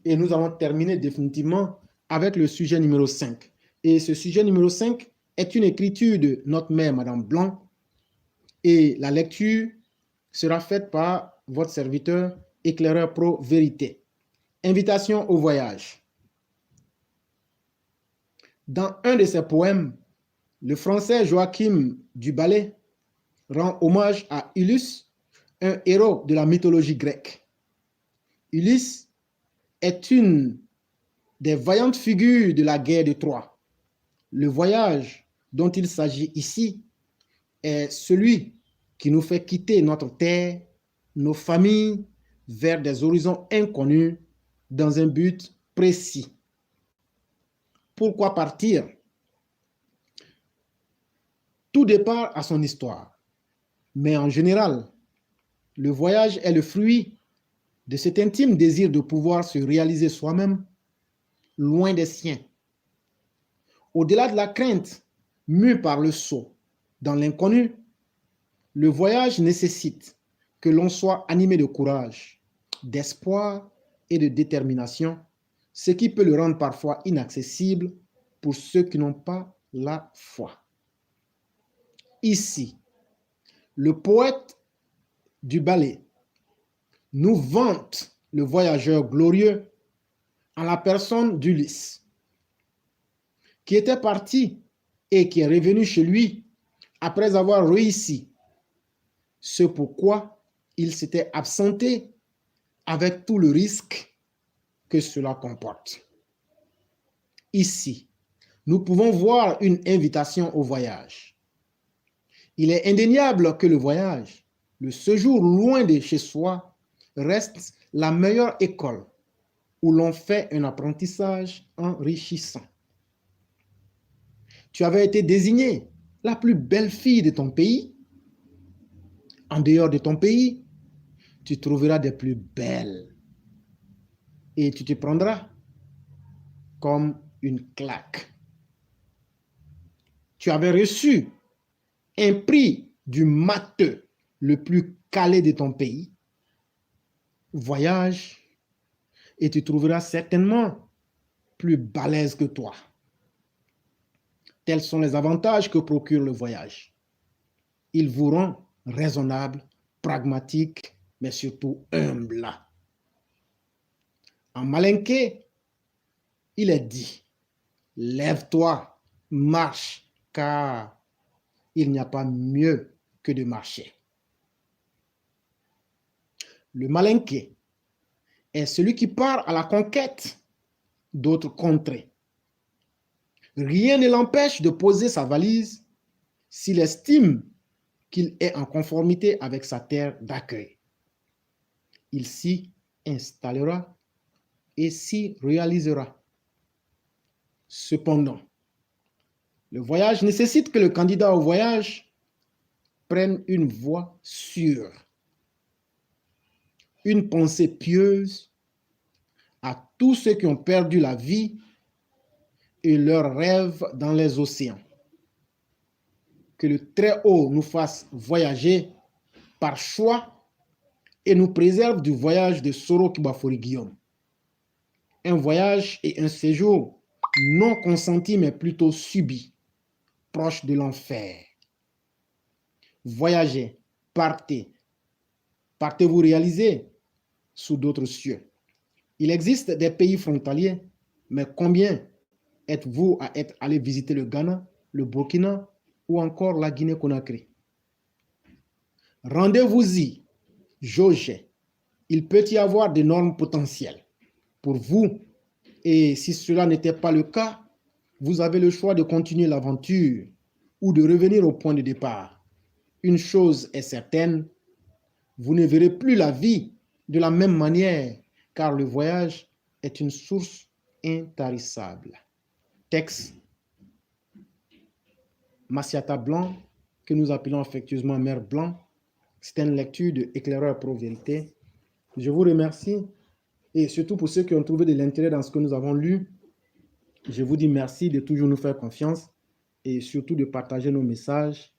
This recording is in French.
Et nous avons terminé définitivement avec le sujet numéro 5. Et ce sujet numéro 5 est une écriture de notre mère, Madame Blanc. Et la lecture sera faite par votre serviteur, éclaireur pro vérité. Invitation au voyage. Dans un de ses poèmes, le français Joachim du Ballay rend hommage à Ulysse, un héros de la mythologie grecque. Ulysse est une des vaillantes figures de la guerre de Troie. Le voyage dont il s'agit ici est celui qui nous fait quitter notre terre, nos familles, vers des horizons inconnus dans un but précis. Pourquoi partir? Tout départ à son histoire, mais en général, le voyage est le fruit de cet intime désir de pouvoir se réaliser soi-même, loin des siens. Au-delà de la crainte, mue par le saut dans l'inconnu, le voyage nécessite que l'on soit animé de courage, d'espoir et de détermination, ce qui peut le rendre parfois inaccessible pour ceux qui n'ont pas la foi. Ici, le poète du Ballay nous vante le voyageur glorieux en la personne d'Ulysse, qui était parti et qui est revenu chez lui après avoir réussi ce pourquoi il s'était absenté avec tout le risque que cela comporte. Ici, nous pouvons voir une invitation au voyage. Il est indéniable que le voyage, le séjour loin de chez soi, reste la meilleure école où l'on fait un apprentissage enrichissant. Tu avais été désignée la plus belle fille de ton pays. En dehors de ton pays, tu trouveras des plus belles. Et tu te prendras comme une claque. Tu avais reçu un prix du matheux le plus calé de ton pays. Voyage et tu trouveras certainement plus balèze que toi. Tels sont les avantages que procure le voyage. Il vous rend raisonnable, pragmatique, mais surtout humble. En malinqué, il est dit, lève-toi, marche, car il n'y a pas mieux que de marcher. Le malinqué est celui qui part à la conquête d'autres contrées. Rien ne l'empêche de poser sa valise s'il estime qu'il est en conformité avec sa terre d'accueil. Il s'y installera et s'y réalisera. Cependant, le voyage nécessite que le candidat au voyage prenne une voie sûre, une pensée pieuse à tous ceux qui ont perdu la vie et leurs rêves dans les océans. Que le Très-Haut nous fasse voyager par choix et nous préserve du voyage de Soro Kibafori Guillaume. Un voyage et un séjour non consenti mais plutôt subi, proche de l'enfer. Voyagez, partez vous réaliser sous d'autres cieux. Il existe des pays frontaliers, mais combien êtes-vous à être allé visiter le Ghana, le Burkina ou encore la Guinée-Conakry? Rendez-vous-y, jaugez. Il peut y avoir d'énormes potentiels pour vous. Et si cela n'était pas le cas, vous avez le choix de continuer l'aventure ou de revenir au point de départ. Une chose est certaine, vous ne verrez plus la vie de la même manière, car le voyage est une source intarissable. Texte Massiata Blanc, que nous appelons affectueusement Mère Blanc. C'est une lecture de Éclaireur Pro Vérité. Je vous remercie et surtout pour ceux qui ont trouvé de l'intérêt dans ce que nous avons lu, je vous dis merci de toujours nous faire confiance et surtout de partager nos messages